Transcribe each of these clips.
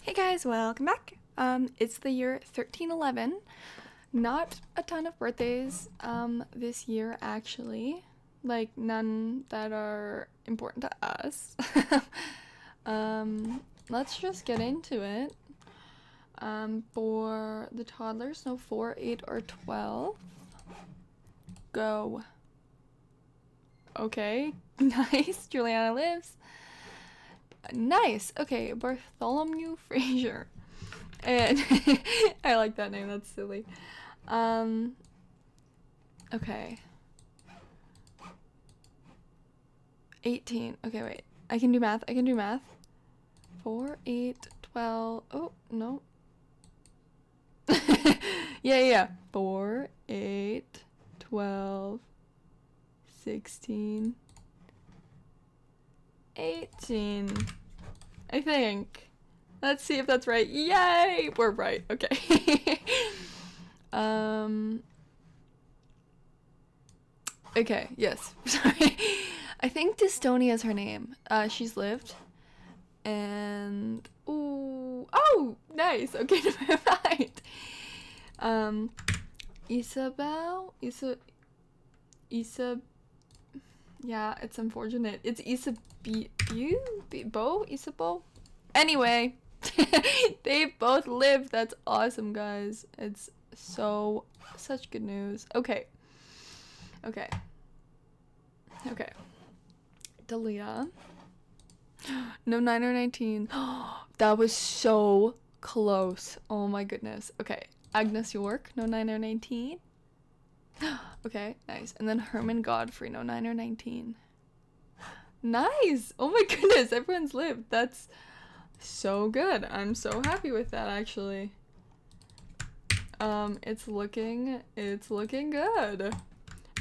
Hey guys, welcome back. It's the year 1311. Not a ton of birthdays this year actually. Like none that are important to us. Let's just get into it. For the toddlers, no 4, 8, or 12. Go. Okay, nice. Juliana lives. Nice. Okay, Bartholomew Fraser. And I like that name. That's silly. Okay. 18. Okay, wait. I can do math. 4, 8, 12. Oh, no. Yeah. 4, 8, 12, 16, 18. I think. Let's see if that's right. Yay! We're right. Okay. Okay, yes. Sorry. I think Dystonia is her name. She's lived. And ooh, oh, nice. Okay, never mind. Isabel, yeah, it's unfortunate. It's Isabel. Anyway, they both lived. That's awesome, guys. It's such good news. Okay. Dalia. No 9 or 19. That was so close. Oh my goodness. Okay. Agnes York. No 9 or 19. Okay, nice. And then Herman Godfrey. No 9 or 19. Nice. Oh my goodness. Everyone's lived. That's so good. I'm so happy with that, actually. It's looking good.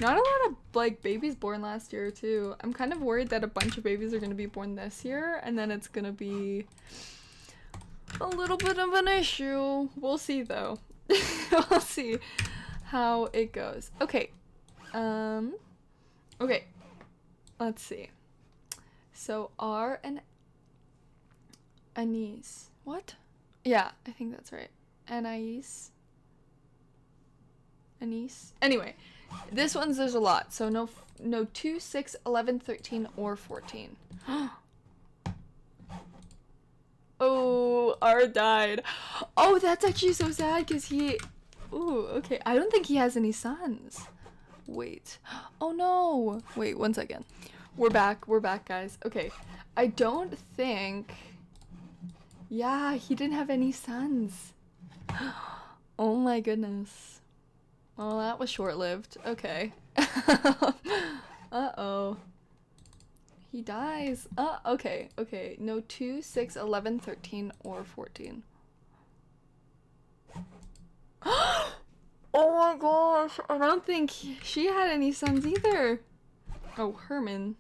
Not a lot of like babies born last year too. I'm kind of worried that a bunch of babies are going to be born this year and then it's going to be a little bit of an issue. We'll see though. We'll see how it goes. Okay. Okay. Let's see. So R and Anise. What? Yeah, I think that's right. Anise. Anyway, this one's there's a lot. So no 2, 6, 11, 13, or 14. Oh, R died. Oh, that's actually so sad because he... Ooh, okay. I don't think he has any sons. Wait. Oh, no. Wait, 1 second. We're back, guys. Okay. I don't think... Yeah, he didn't have any sons. Oh, my goodness. Well, that was short-lived. Okay. Uh-oh. He dies. Okay. No 2, 6, 11, 13, or 14. Oh my gosh. I don't think she had any sons either. Oh, Herman.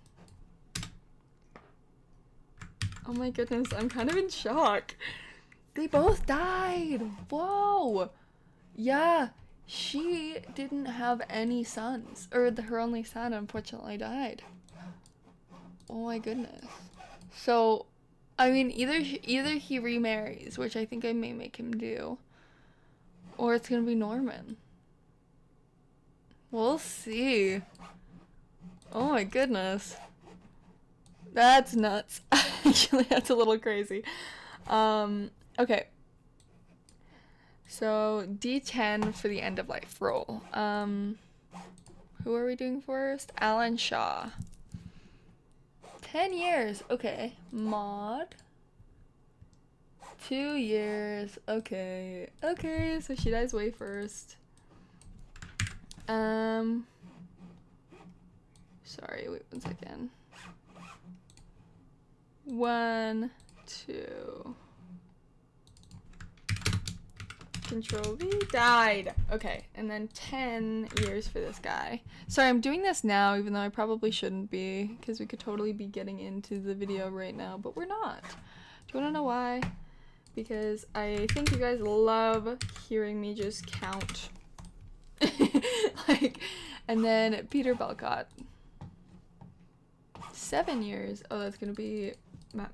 Oh my goodness. I'm kind of in shock. They both died. Whoa. Yeah. She didn't have any sons. Or her only son unfortunately died. Oh my goodness. So, I mean, either he remarries, which I think I may make him do, or it's gonna be Norman. We'll see. Oh my goodness. That's nuts. Actually, that's a little crazy. Okay. So, D10 for the end of life roll. Who are we doing first? Alan Shaw. 10 years. Okay. Maud. 2 years. Okay. So she dies way first. Sorry, wait 1 second. 1, 2. Control V. Died. Okay, and then 10 years for this guy. Sorry, I'm doing this now, even though I probably shouldn't be, because we could totally be getting into the video right now, but we're not. Do you want to know why? Because I think you guys love hearing me just count. And then Peter Belcott. 7 years. Oh, that's gonna be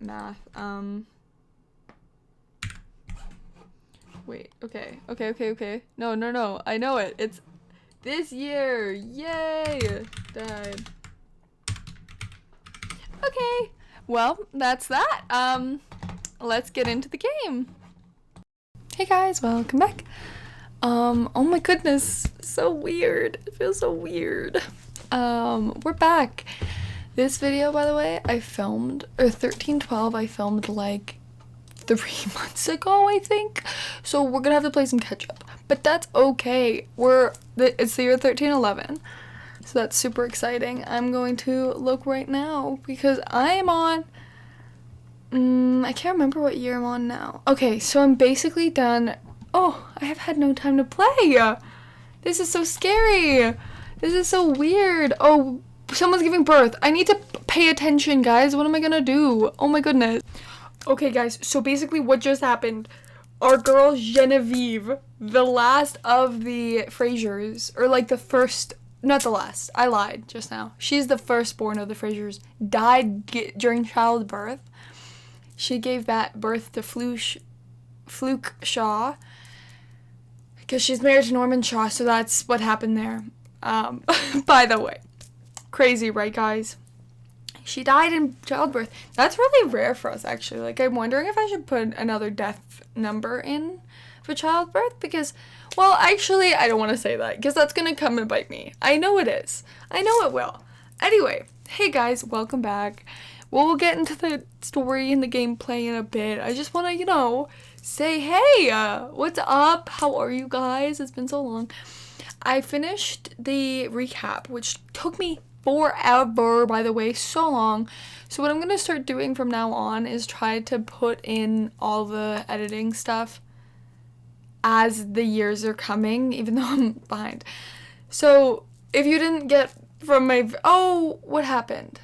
math. Wait, okay. No. I know it. It's this year. Yay! Died. Okay. Well, that's that. Let's get into the game. Hey guys, welcome back. Oh my goodness, so weird. It feels so weird. We're back. This video, by the way, I filmed, or 1312, I filmed like 3 months ago, I think. So we're gonna have to play some catch up, but that's okay. It's the year 1311, so that's super exciting. I'm going to look right now because I am on. I can't remember what year I'm on now. Okay, so I'm basically done. Oh, I have had no time to play. This is so scary. This is so weird. Oh, someone's giving birth. I need to pay attention, guys. What am I gonna do? Oh my goodness. Okay, guys, so basically what just happened, our girl Genevieve, the last of the Frasers, or like the first, not the last, I lied just now. She's the firstborn of the Frasers, died during childbirth. She gave birth to Fluke Shaw, because she's married to Norman Shaw, so that's what happened there. By the way, crazy, right, guys? She died in childbirth. That's really rare for us, actually. Like, I'm wondering if I should put another death number in for childbirth, because, well, actually, I don't want to say that, because that's going to come and bite me. I know it is. I know it will. Anyway, hey guys, welcome back. We'll get into the story and the gameplay in a bit. I just want to, say, hey, what's up? How are you guys? It's been so long. I finished the recap, which took me forever, by the way, so long. So what I'm going to start doing from now on is try to put in all the editing stuff as the years are coming, even though I'm behind. So if you didn't get from my, what happened?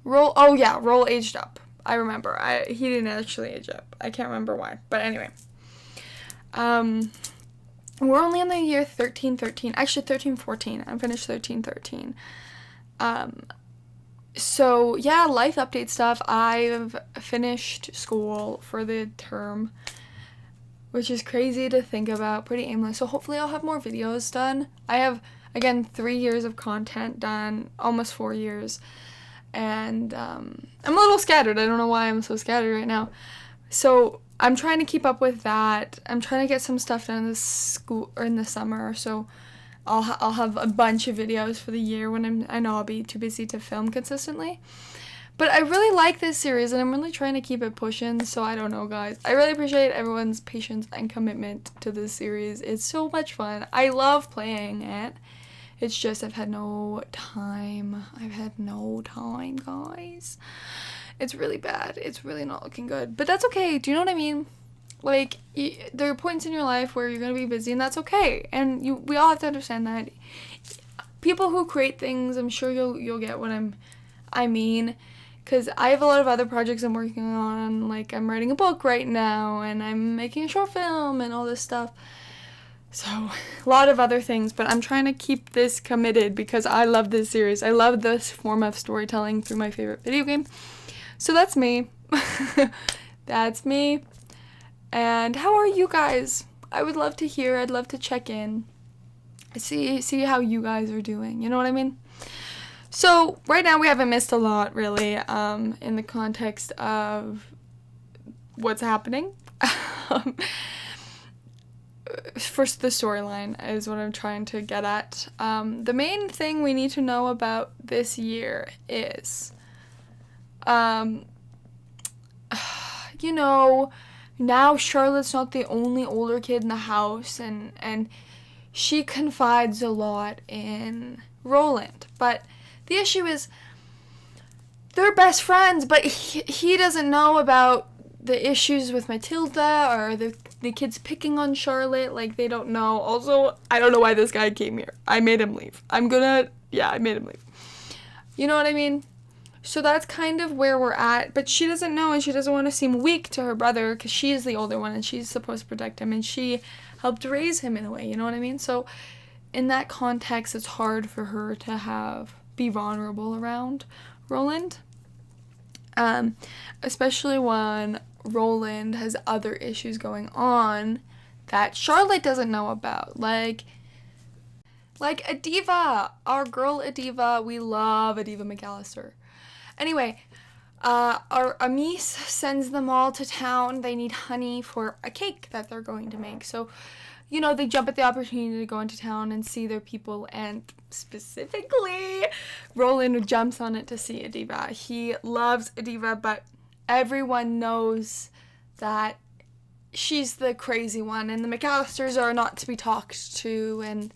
Roll aged up. I remember. He didn't actually age up. I can't remember why. But anyway. We're only in the year 1313. Actually, 1314. I finished 1313. So, yeah, life update stuff. I've finished school for the term, which is crazy to think about. Pretty aimless. So, hopefully I'll have more videos done. I have, again, 3 years of content done. Almost 4 years. And I'm a little scattered. I don't know why I'm so scattered right now. So I'm trying to keep up with that. I'm trying to get some stuff done in this school or in the summer. So I'll have a bunch of videos for the year when I know I'll be too busy to film consistently. But I really like this series and I'm really trying to keep it pushing. So I don't know, guys. I really appreciate everyone's patience and commitment to this series. It's so much fun. I love playing it. It's just I've had no time. Guys. It's really bad. It's really not looking good. But that's okay. Do you know what I mean? Like, there are points in your life where you're going to be busy, and that's okay. And we all have to understand that. People who create things, I'm sure you'll get what I mean. Because I have a lot of other projects I'm working on. Like, I'm writing a book right now, and I'm making a short film, and all this stuff. So, a lot of other things, but I'm trying to keep this committed because I love this series. I love this form of storytelling through my favorite video game. So that's me. That's me. And how are you guys? I would love to hear. I'd love to check in. See how you guys are doing. You know what I mean? So, right now we haven't missed a lot, really, in the context of what's happening. First, the storyline is what I'm trying to get at. The main thing we need to know about this year is, now Charlotte's not the only older kid in the house, and she confides a lot in Roland. But the issue is, they're best friends, but he doesn't know about the issues with Matilda or the kids picking on Charlotte. Like, they don't know. Also, I don't know why this guy came here. I made him leave. I made him leave. You know what I mean? So that's kind of where we're at. But she doesn't know, and she doesn't want to seem weak to her brother because she's the older one and she's supposed to protect him, and she helped raise him in a way. You know what I mean? So in that context, it's hard for her to be vulnerable around Roland. Especially when Roland has other issues going on that Charlotte doesn't know about. Like Adiva, our girl Adiva. We love Adiva McAllister. Anyway, our Amis sends them all to town. They need honey for a cake that they're going to make. So, you know, they jump at the opportunity to go into town and see their people, and specifically, Roland jumps on it to see Adiva. He loves Adiva, but everyone knows that she's the crazy one, and the McAllisters are not to be talked to, and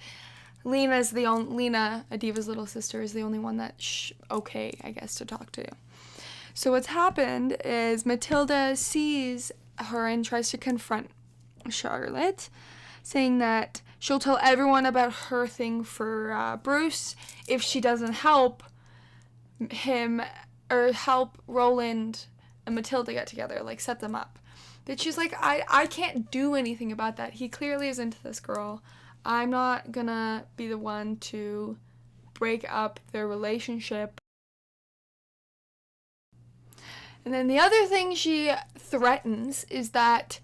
Lena, Adiva's little sister, is the only one that's okay, I guess, to talk to. So what's happened is Matilda sees her and tries to confront Charlotte, saying that she'll tell everyone about her thing for Bruce if she doesn't help him or help Roland and Matilda get together, like set them up. But she's like, I can't do anything about that. He clearly is into this girl. I'm not gonna be the one to break up their relationship. And then the other thing she threatens is that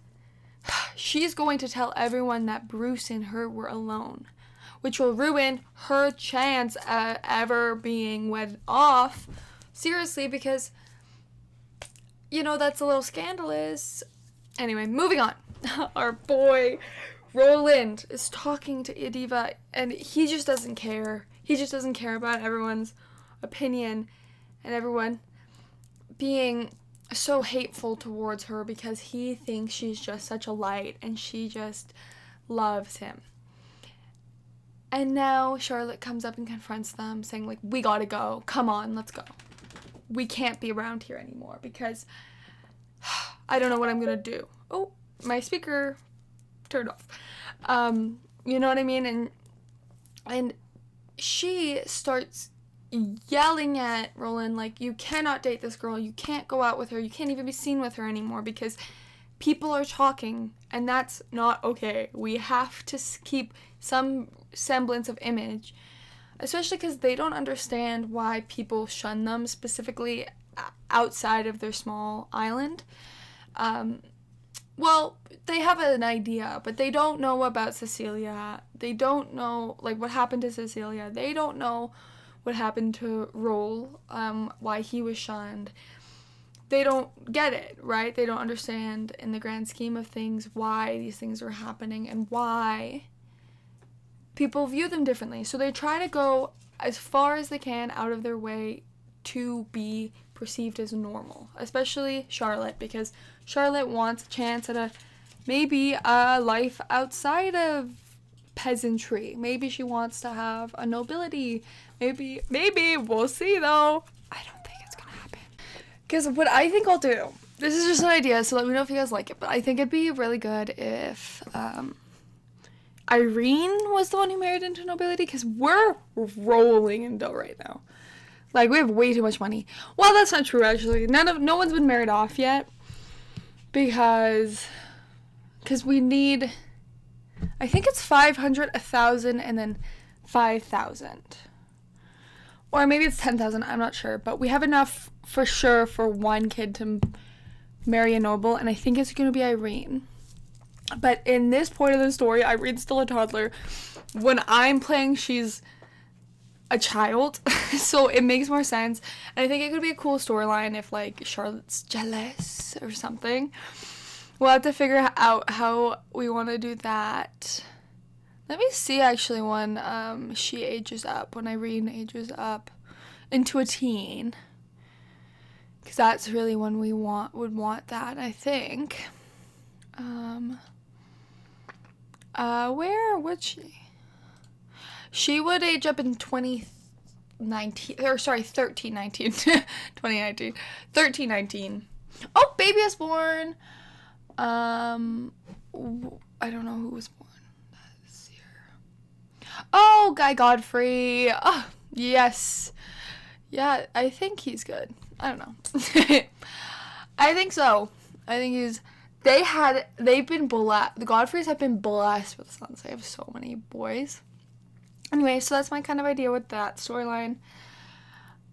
she's going to tell everyone that Bruce and her were alone, which will ruin her chance at ever being wed off. Seriously, because, you know, that's a little scandalous. Anyway, moving on. Our boy Roland is talking to Adiva, and he just doesn't care. He just doesn't care about everyone's opinion and everyone being so hateful towards her because he thinks she's just such a light and she just loves him. And now Charlotte comes up and confronts them, saying, like, we gotta go. Come on, let's go. We can't be around here anymore because I don't know what I'm gonna do. Oh, my speaker turned off. You know what I mean? And she starts yelling at Roland, like, you cannot date this girl, you can't go out with her, you can't even be seen with her anymore because people are talking, and that's not okay. We have to keep some semblance of image, especially because they don't understand why people shun them, specifically outside of their small island. Well, they have an idea, but they don't know about Cecilia. They don't know, like, what happened to Cecilia. They don't know what happened to Roll, why he was shunned. They don't get it, right? They don't understand in the grand scheme of things why these things are happening and why people view them differently. So they try to go as far as they can out of their way to be perceived as normal, especially Charlotte, because Charlotte wants a chance at maybe a life outside of peasantry. Maybe she wants to have a nobility. Maybe, we'll see though. I don't think it's gonna happen. Because what I think I'll do, this is just an idea, so let me know if you guys like it, but I think it'd be really good if Irene was the one who married into nobility, because we're rolling in dough right now. Like, we have way too much money. Well, that's not true, actually. No one's been married off yet, because we need, I think it's 500, 1,000, and then 5,000. Or maybe it's 10,000, I'm not sure. But we have enough for sure for one kid to marry a noble, and I think it's going to be Irene. But in this point of the story, Irene's still a toddler. When I'm playing, she's a child, so it makes more sense. And I think it could be a cool storyline if, like, Charlotte's jealous or something. We'll have to figure out how we want to do that. Let me see, actually, when she ages up, when Irene ages up into a teen. Because that's really when we would want that, I think. Where would she? She would age up in 1319. 2019. 1319. Oh, baby is born. I don't know who was born this year. Oh, Guy Godfrey. Oh, yes. Yeah, I think he's good. I don't know. I think so. I think they've been blessed. The Godfreys have been blessed with sons. They have so many boys. Anyway, so that's my kind of idea with that storyline.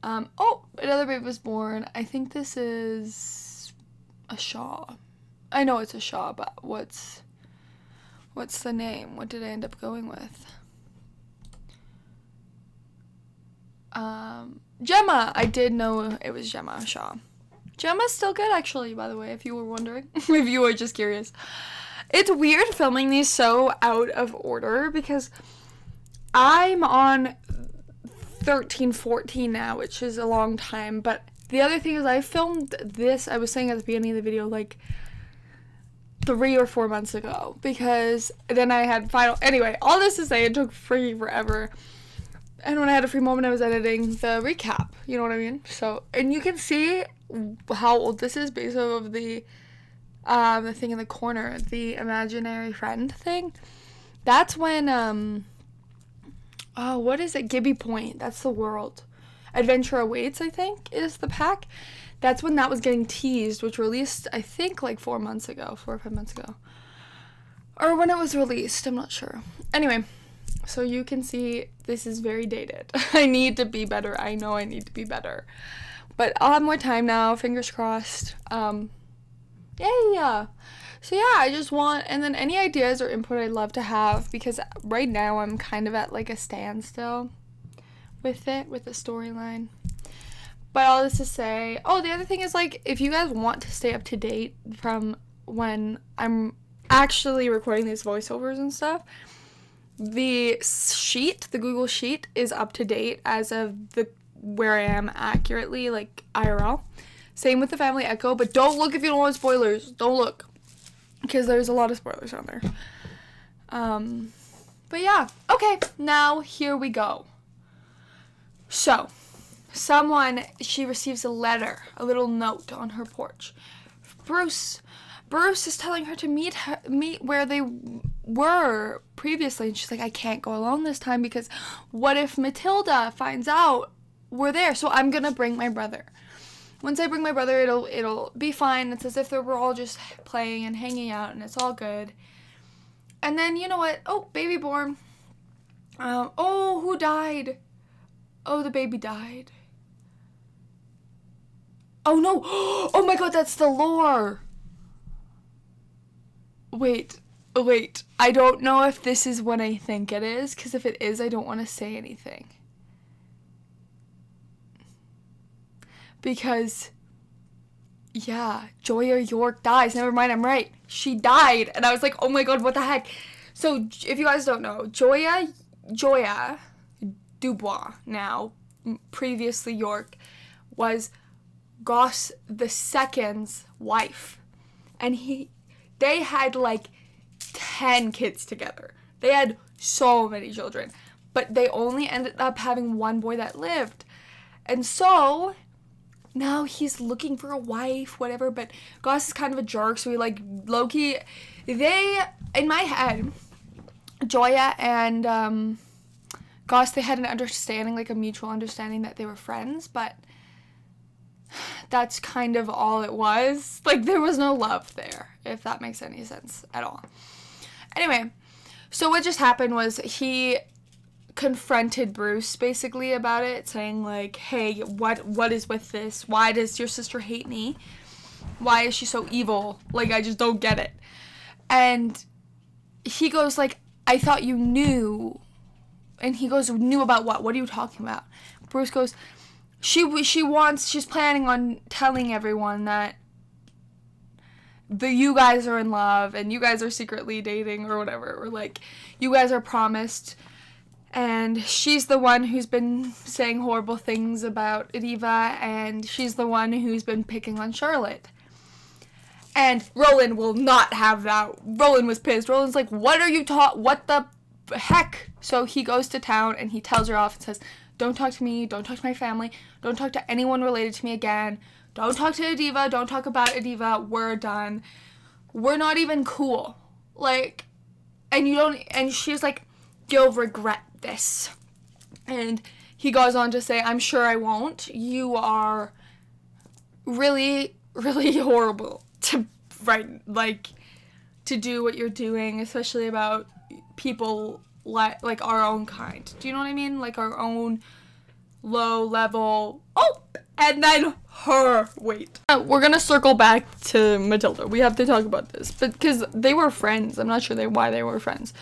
Oh, another baby was born. I think this is a Shaw. I know it's a Shaw, but what's What's the name? What did I end up going with? Gemma. I did know it was Gemma Shaw. Gemma's still good, actually, by the way, if you were wondering. If you were just curious. It's weird filming these so out of order because I'm on 13, 14 now, which is a long time. But the other thing is I filmed this, I was saying at the beginning of the video, like 3 or 4 months ago. Because then I had final... Anyway, all this to say, it took forever. And when I had a free moment, I was editing the recap. You know what I mean? So, and you can see how old this is based off of the thing in the corner, the imaginary friend thing. That's when, what is it? Gibby Point. That's the world. Adventure Awaits, I think, is the pack. That's when that was getting teased, which released, I think, like 4 months ago, 4 or 5 months ago. Or when it was released, I'm not sure. Anyway, so you can see this is very dated. I need to be better. I know I need to be better. But I'll have more time now, fingers crossed. Yeah. So yeah, I just want, and then any ideas or input I'd love to have, because right now I'm kind of at like a standstill with the storyline. But all this to say, the other thing is, like, if you guys want to stay up to date from when I'm actually recording these voiceovers and stuff, the Google Sheet is up to date as of where I am accurately, like IRL. Same with the Family Echo, but don't look if you don't want spoilers. Don't look, because there's a lot of spoilers on there. But yeah, okay, now here we go. So, she receives a letter, a little note on her porch. Bruce is telling her to meet where they were previously, and she's like, I can't go alone this time because what if Matilda finds out we're there? So I'm gonna bring my brother. Once I bring my brother, it'll be fine. It's as if we're all just playing and hanging out, and it's all good. And then, you know what? Oh, baby born. Who died? Oh, the baby died. Oh, no. Oh, my God, that's the lore. Wait. I don't know if this is what I think it is, because if it is, I don't want to say anything. Because, yeah, Joya York dies. Never mind, I'm right. She died. And I was like, oh my God, what the heck? So, if you guys don't know, Joya Dubois, now, previously York, was Goss II's wife. And they had like 10 kids together. They had so many children. But they only ended up having one boy that lived. And so now he's looking for a wife, whatever, but Goss is kind of a jerk, so he, like, low-key, in my head, Joya and Goss, they had an understanding, like a mutual understanding that they were friends, but that's kind of all it was. Like, there was no love there, if that makes any sense at all. Anyway, so what just happened was he confronted Bruce basically about it, saying like, hey, what is with this? Why does your sister hate me? Why is she so evil? Like, I just don't get it. And he goes like, I thought you knew. And he goes, knew about what? What are you talking about? Bruce goes, she's planning on telling everyone that you guys are in love and you guys are secretly dating or whatever, or like you guys are promised. And she's the one who's been saying horrible things about Ediva, and she's the one who's been picking on Charlotte. And Roland will not have that. Roland was pissed. Roland's like, what the heck? So he goes to town, and he tells her off and says, don't talk to me, don't talk to my family, don't talk to anyone related to me again, don't talk to Ediva, don't talk about Ediva, we're done. We're not even cool. Like, and she's like, you'll regret this. And he goes on to say, I'm sure I won't. You are really, really horrible to do what you're doing, especially about people like our own kind. Do you know what I mean? Like our own low level. Oh, and then her. Wait. We're gonna circle back to Matilda. We have to talk about this, but because they were friends. I'm not sure why they were friends.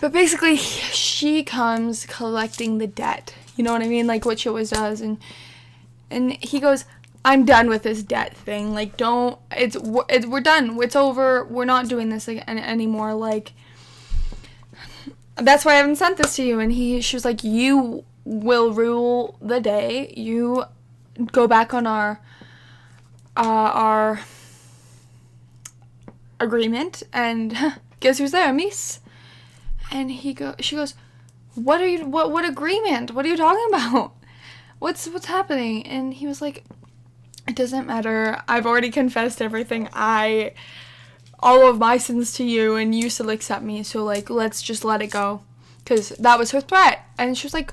But basically, she comes collecting the debt. You know what I mean? Like what she always does, and he goes, I'm done with this debt thing. Like, we're done. It's over. We're not doing this anymore. Like, that's why I haven't sent this to you. And she was like, you will rule the day. You go back on our agreement. And guess who's there? Miss. And she goes, what agreement? What are you talking about? What's happening? And he was like, it doesn't matter. I've already confessed everything. All of my sins to you, and you still accept me. So, like, let's just let it go. Because that was her threat. And she was like,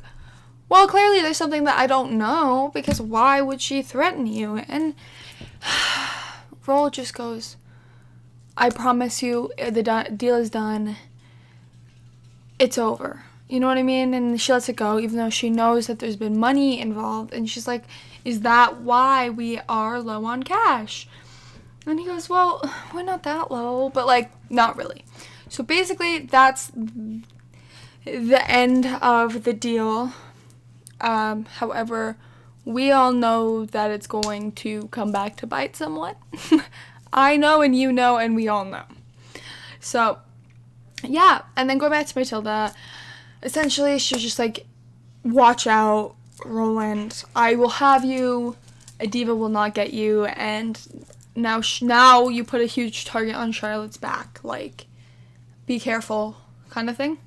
well, clearly there's something that I don't know. Because why would she threaten you? And Roll just goes, I promise you, the deal is done. It's over. You know what I mean? And she lets it go, even though she knows that there's been money involved. And she's like, is that why we are low on cash? And he goes, well, we're not that low, but like, not really. So basically, that's the end of the deal. However, we all know that it's going to come back to bite somewhat. I know, and you know, and we all know. So, yeah. And then going back to Matilda, essentially, she's just like, watch out, Roland. I will have you. A diva will not get you. And now you put a huge target on Charlotte's back. Like, be careful, kind of thing.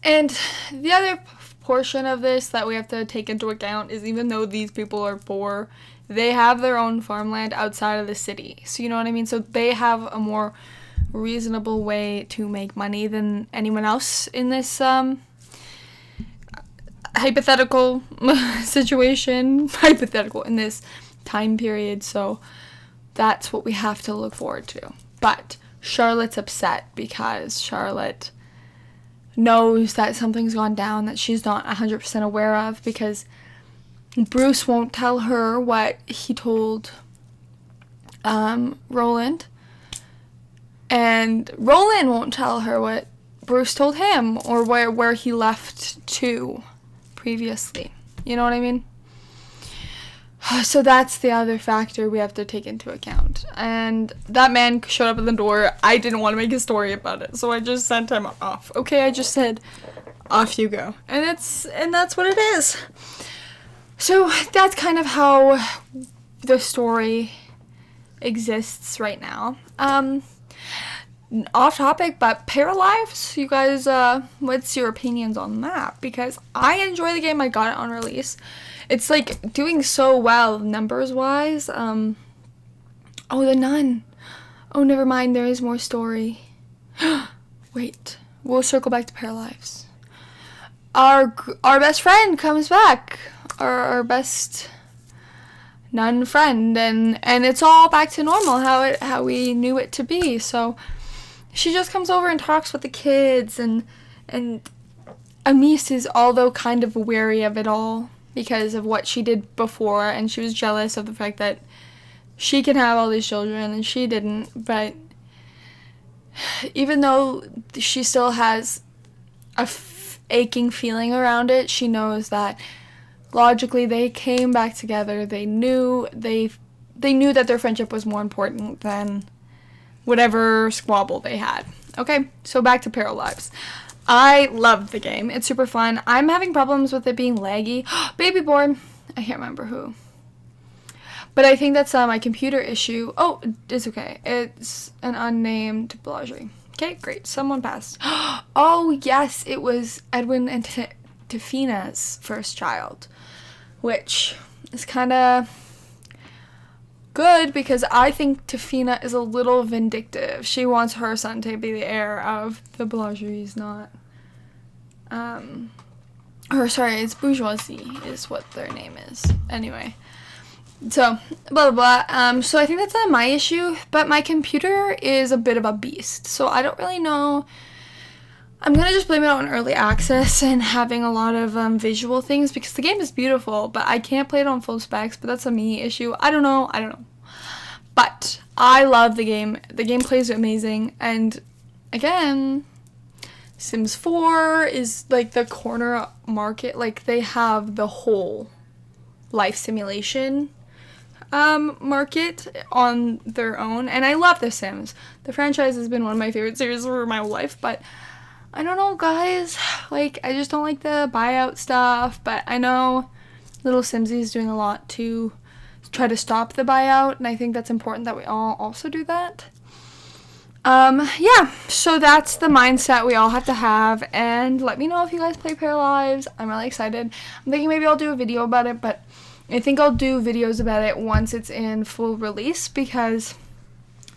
And the other portion of this that we have to take into account is, even though these people are poor, they have their own farmland outside of the city. So you know what I mean? So they have a more reasonable way to make money than anyone else in this hypothetical situation, in this time period. So that's what we have to look forward to. But Charlotte's upset because Charlotte knows that something's gone down that she's not 100% aware of, because Bruce won't tell her what he told Roland, and Roland won't tell her what Bruce told him, or where he left to previously. You know what I mean? So that's the other factor we have to take into account. And that man showed up at the door. I didn't want to make a story about it, so I just sent him off. Okay, I just said, off you go. And that's what it is. So that's kind of how the story exists right now. Off topic, but Paralives, you guys, what's your opinions on that? Because I enjoy the game. I got it on release. It's like doing so well numbers wise. Oh, the nun. Oh, never mind. There is more story. Wait, we'll circle back to Paralives. Our best friend comes back. Our best nun friend, and it's all back to normal, how we knew it to be. So she just comes over and talks with the kids, and Amis is, although kind of wary of it all because of what she did before, and she was jealous of the fact that she can have all these children and she didn't. But even though she still has a aching feeling around it, she knows that logically they came back together. They knew that their friendship was more important than whatever squabble they had. Okay, so back to Paralives. I loved the game. It's super fun. I'm having problems with it being laggy. Baby born. I can't remember who. But I think that's my computer issue. Oh, it's okay. It's an unnamed Blanche. Okay, great. Someone passed. Oh, yes, it was Edwin and Tafina's first child, which is kind of good because I think Tafina is a little vindictive. She wants her son to be the heir of the Blancheries, not it's Bourgeoisie is what their name is. Anyway, so blah blah blah. So I think that's not my issue, but my computer is a bit of a beast, so I don't really know I'm gonna just blame it on early access and having a lot of visual things, because the game is beautiful, but I can't play it on full specs, but that's a me issue. I don't know. But I love the game. The gameplay is amazing, and again, Sims 4 is like the corner market. Like, they have the whole life simulation market on their own, and I love The Sims. The franchise has been one of my favorite series for my whole life, but I don't know, guys, like, I just don't like the buyout stuff, but I know Little Simsy is doing a lot to try to stop the buyout, and I think that's important that we all also do that. Yeah, so that's the mindset we all have to have, and let me know if you guys play Paralives. I'm really excited. I'm thinking maybe I'll do a video about it, but I think I'll do videos about it once it's in full release, because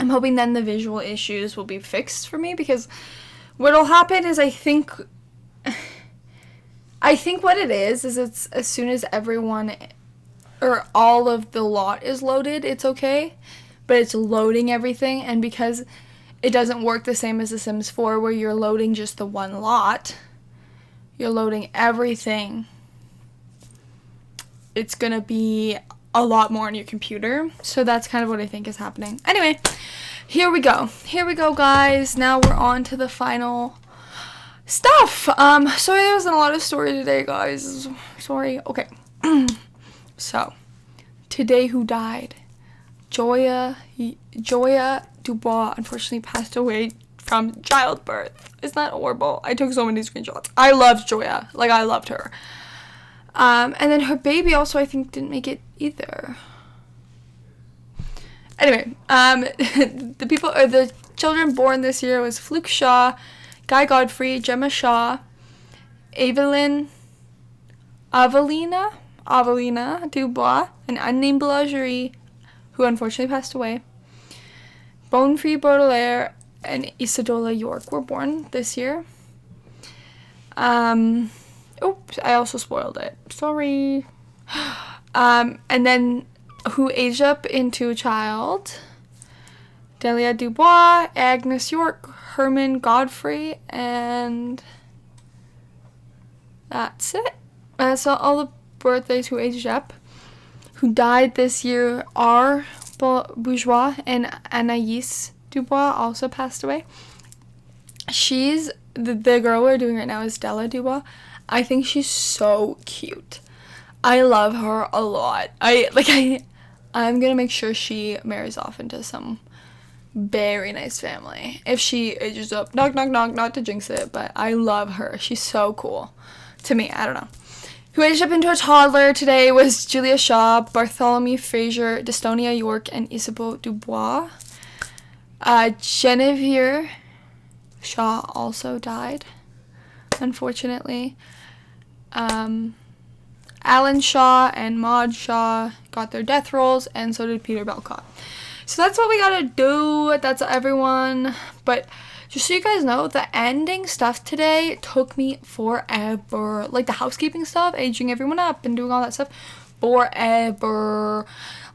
I'm hoping then the visual issues will be fixed for me, because what'll happen is I think what it is it's as soon as everyone or all of the lot is loaded, it's okay, but it's loading everything, and because it doesn't work the same as The Sims 4 where you're loading just the one lot, you're loading everything. It's gonna be a lot more on your computer, so that's kind of what I think is happening. Anyway, here we go, guys. Now we're on to the final stuff. Sorry there wasn't a lot of story today, guys. Sorry. Okay. So, today who died? Joya Dubois unfortunately passed away from childbirth. Isn't that horrible? I took so many screenshots. I loved Joya. Like, I loved her. And then her baby also, I think, didn't make it either. Anyway, the children born this year was Fluke Shaw, Guy Godfrey, Gemma Shaw, Avelina Dubois, an unnamed Boulangerie, who unfortunately passed away. Bonefree Baudelaire and Isadora York were born this year. Oops, I also spoiled it. Sorry. And then who aged up into a child? Delia Dubois, Agnes York, Herman Godfrey, and that's it. So all the birthdays who aged up. Who died this year are Bourgeois, and Anaïs Dubois also passed away. She's, the girl we're doing right now is Della Dubois. I think she's so cute. I love her a lot. I'm gonna make sure she marries off into some very nice family. If she ages up, knock, knock, knock, not to jinx it, but I love her. She's so cool. To me, I don't know. Who aged up into a toddler today was Julia Shaw, Bartholomew Fraser, Destonia York, and Isabeau Dubois. Genevieve Shaw also died, unfortunately. Alan Shaw and Maud Shaw got their death rolls, and so did Peter Belcott. So that's what we gotta do. That's everyone. But just so you guys know, the ending stuff today took me forever. Like, the housekeeping stuff, aging everyone up and doing all that stuff, forever.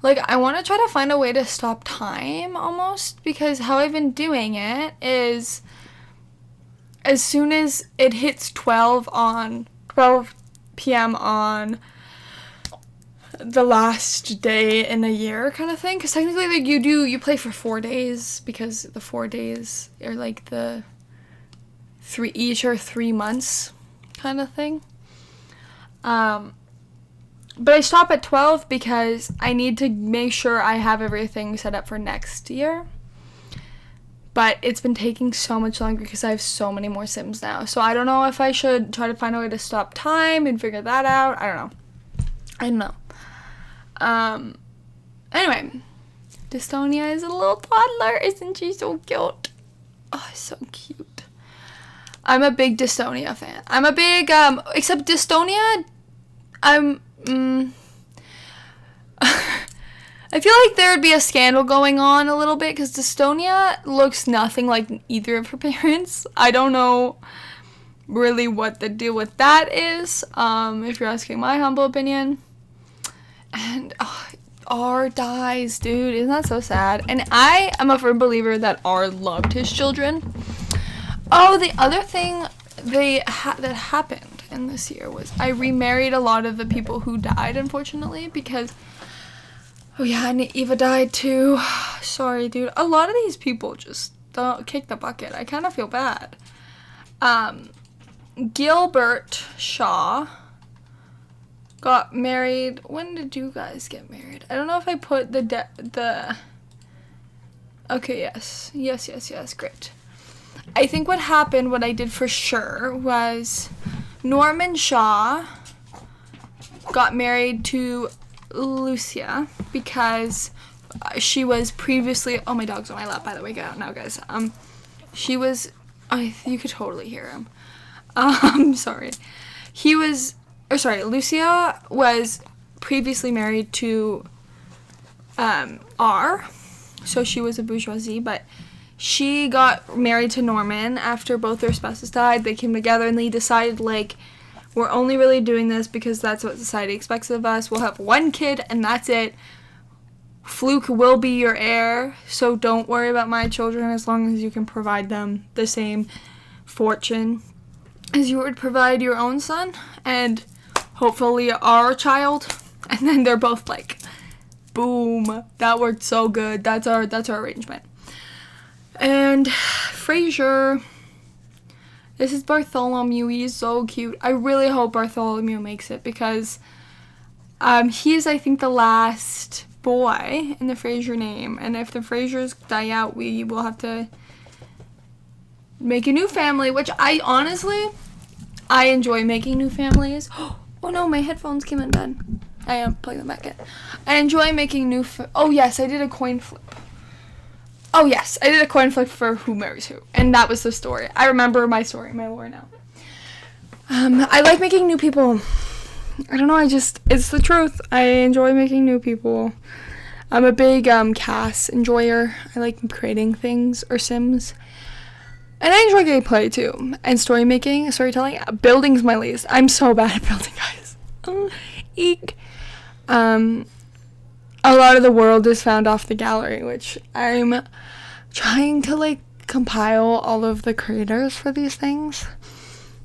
Like, I want to try to find a way to stop time, almost, because how I've been doing it is, as soon as it hits 12 p.m. on the last day in a year kind of thing, because technically, like, you play for 4 days, because the 4 days are like the each are 3 months kind of thing. But I stop at 12 because I need to make sure I have everything set up for next year. But it's been taking so much longer because I have so many more Sims now. So I don't know if I should try to find a way to stop time and figure that out. I don't know. Anyway, Destonia is a little toddler. Isn't she so cute? Oh, so cute. I'm a big Destonia fan. I'm a big, except Destonia, I feel like there would be a scandal going on a little bit because Destonia looks nothing like either of her parents. I don't know really what the deal with that is, if you're asking my humble opinion. And R dies, dude. Isn't that so sad? And I am a firm believer that R loved his children. Oh, the other thing that happened in this year was I remarried a lot of the people who died, unfortunately, because oh yeah, and Eva died too. Sorry, dude. A lot of these people just don't kick the bucket. I kind of feel bad. Gilbert Shaw got married. When did you guys get married? I don't know if I put the okay, yes, great. I think what happened, what I did for sure, was Norman Shaw got married to Lucia because she was previously, oh, my dog's on my lap, by the way, get out now, guys. She was, you could totally hear him. Sorry. Lucia was previously married to R, so she was a bourgeoisie, but she got married to Norman after both their spouses died. They came together and they decided, like, we're only really doing this because that's what society expects of us. We'll have one kid and that's it. Fluke will be your heir, so don't worry about my children as long as you can provide them the same fortune as you would provide your own son and hopefully our child. And then they're both like, boom, that worked so good. That's our arrangement. And Frasier, this is Bartholomew. He's so cute. I really hope Bartholomew makes it because he is, I think, the last boy in the Frasier name. And if the Frasiers die out, we will have to make a new family, which I enjoy making new families. Oh no, my headphones came undone. I am putting them back in. I enjoy making oh yes, I did a coin flip. Oh yes, I did a coin flip for who marries who. And that was the story. I remember my story, my lore now. I like making new people. I don't know, it's the truth. I enjoy making new people. I'm a big cast enjoyer. I like creating things or sims. And I enjoy gameplay too. And storytelling. Building's my least. I'm so bad at building, guys. Eek. A lot of the world is found off the gallery, which I'm trying to, like, compile all of the creators for these things.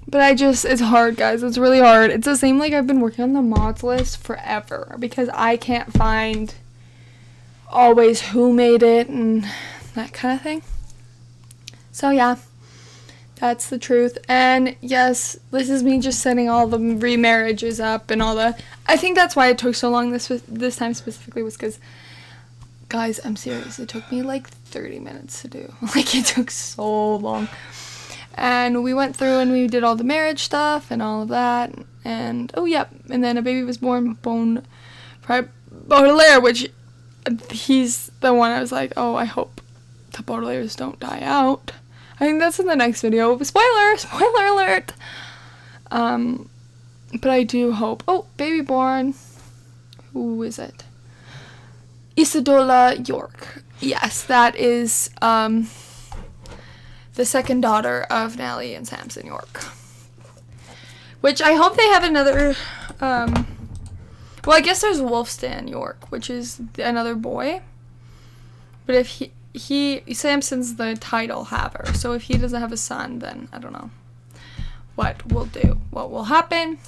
But it's hard, guys. It's really hard. It's the same, like, I've been working on the mods list forever because I can't find always who made it and that kind of thing. So, yeah. That's the truth. And yes, this is me just setting all the remarriages up and all the... I think that's why it took so long this time specifically was because... Guys, I'm serious. It took me like 30 minutes to do. Like, it took so long. And we went through and we did all the marriage stuff and all of that. And, oh, yep. And then a baby was born, Baudelaire, which he's the one I was like, oh, I hope the Baudelaires don't die out. I think that's in the next video. Spoiler alert. But I do hope. Oh, baby born. Who is it? Isadora York. Yes, that is the second daughter of Nellie and Samson York. Which I hope they have another. Well, I guess there's Wolfstan York, which is another boy. But if Samson's the title haver, so if he doesn't have a son, then I don't know what will happen.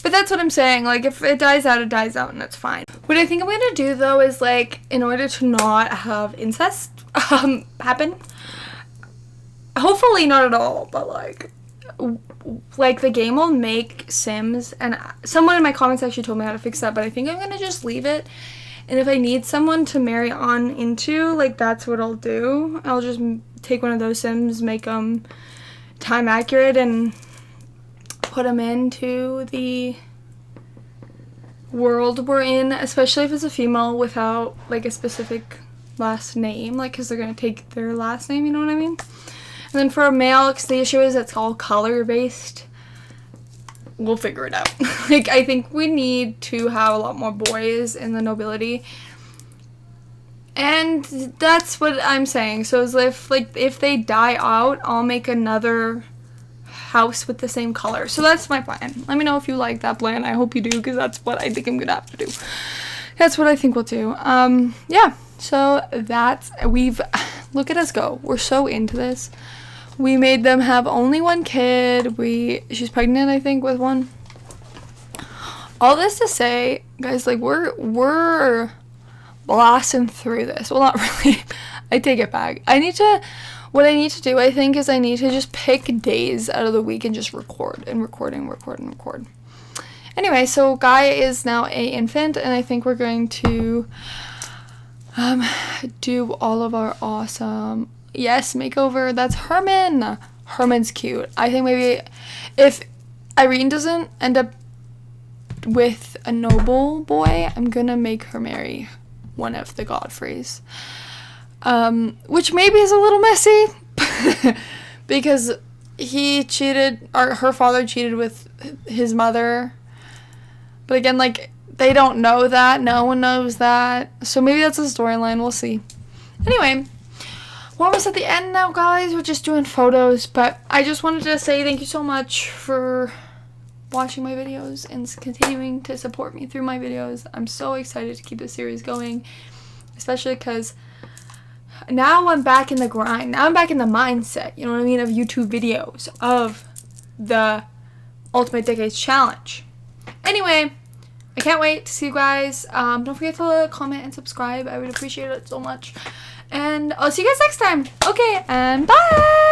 But that's what I'm saying, like, if it dies out, and that's fine. What I think I'm gonna do, though, is, like, in order to not have incest happen, hopefully not at all, but, like, the game will make Sims, and someone in my comments actually told me how to fix that, but I think I'm gonna just leave it. And if I need someone to marry on into, like, that's what I'll do. I'll just take one of those Sims, make them time accurate, and put them into the world we're in, especially if it's a female without, like, a specific last name, like, because they're going to take their last name, you know what I mean? And then for a male, because the issue is it's all color-based. We'll figure it out. Like, I think we need to have a lot more boys in the nobility. And that's what I'm saying. So as if they die out, I'll make another house with the same color. So that's my plan. Let me know if you like that plan. I hope you do, because that's what I think I'm gonna have to do. That's what I think we'll do. Yeah. So look at us go. We're so into this. We made them have only one kid. She's pregnant, I think, with one. All this to say, guys, like, we're blasting through this. Well, not really. I take it back. What I need to do, I think, is I need to just pick days out of the week and just record. Anyway, so Guy is now a infant, and I think we're going to do all of our awesome, yes, makeover. That's Herman. Herman's cute. I think maybe if Irene doesn't end up with a noble boy, I'm gonna make her marry one of the Godfreys. Which maybe is a little messy because he cheated, or her father cheated with his mother. But again, like, they don't know that. No one knows that. So maybe that's a storyline. We'll see. Anyway, we're almost at the end now, guys. We're just doing photos. But I just wanted to say thank you so much for watching my videos and continuing to support me through my videos. I'm so excited to keep this series going, especially because now I'm back in the grind. Now I'm back in the mindset, you know what I mean, of YouTube videos, of the Ultimate Decades Challenge. Anyway, I can't wait to see you guys. Don't forget to comment and subscribe. I would appreciate it so much. And I'll see you guys next time. Okay, and bye!